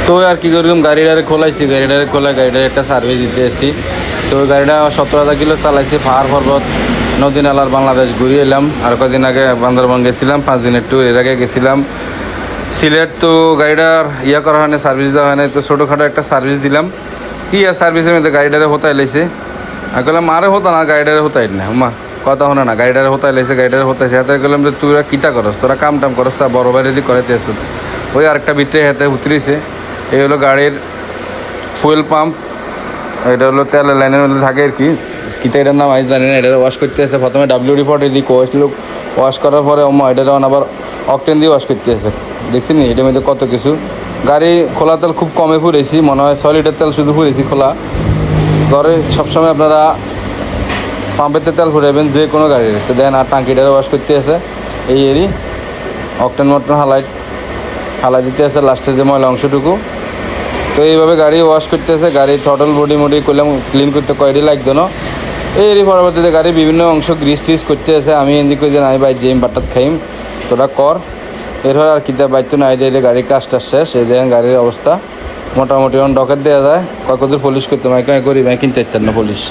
তো আর কি করলাম, গাড়িটারে খোলাইছি, গাড়িটারে খোলা গাড়িটার একটা সার্ভিস দিতে এসেছি। তো গাড়িটা 17,000 কিলো চালাইছি, পাহাড় পর্বত নদী নালার বাংলাদেশ ঘুরিয়ে এলাম। আর কদিন আগে বান্দরবান গেছিলাম 5 দিনের ট্যুর, এর আগে গেছিলাম সিলেট। তো গাড়িটার করা হয় না, সার্ভিস দেওয়া হয় না, তো ছোটোখাটো একটা সার্ভিস দিলাম। কি আর সার্ভিসের মধ্যে গাড়িটারে হতাই লাইছে। আর বললাম আরে হতো না, গাড়িটারে হতাই না মা কথা হলো না, গাড়িটারে হতাই লাইছে, গাড়িটারে হতাইছে। হাতে গেলাম যে তুই কিটা করস, তোরা কাম টাম করস, তা বড় বাইরে দিয়ে করাইতে আসুন। ওই আরেকটা ভিতরে হাতে উতরিছে। এই হলো গাড়ির ফুয়েল পাম্প, এটা হলো তেলের লাইনের মধ্যে থাকে আর কি। কিতা এটার নাম আজ জানি না। এটা ওয়াশ করতে আসে প্রথমে ডাব্লিউ রিপোর্ট এদিকে ওয়াশ করার পরে এটার আবার অকটেন দিয়ে ওয়াশ করতে আসে। দেখছি নি এটার মধ্যে কত কিছু। গাড়ি খোলা তেল খুব কমে ফুরেছি, মনে হয় 6 লিটার তেল শুধু ফুরেছি খোলা। ঘরে সবসময় আপনারা পাম্পেতে তেল ফুরাইবেন যে কোনো গাড়ির, তো দেখেন আর টাঙ্কিটারে ওয়াশ করতে আসে। এই এরই অকটেন মটন হালাই দিতে আসে লাস্টে যে ময়লা অংশটুকু। তো এইভাবে গাড়ি ওয়াশ করতে আসে। গাড়ি থটল বডি করলাম, ক্লিন করতে কয়টি লাগতো না। এরই পরবর্তীতে গাড়ি বিভিন্ন অংশ গ্রিস টিস করতে আসে। আমি এদিকে যে নাই ভাই যে বাটাত খাইম তোরা কর, এরপর আর কিতা বাইতো নাই দিয়ে গাড়ির কাজটা শেষ। এই দেখেন গাড়ির অবস্থা মোটামুটি ডকেট দেওয়া যায়। কত পুলিশ করতে মাইক করি ভাই কিনতে ইচ্ছেন না পুলিশ।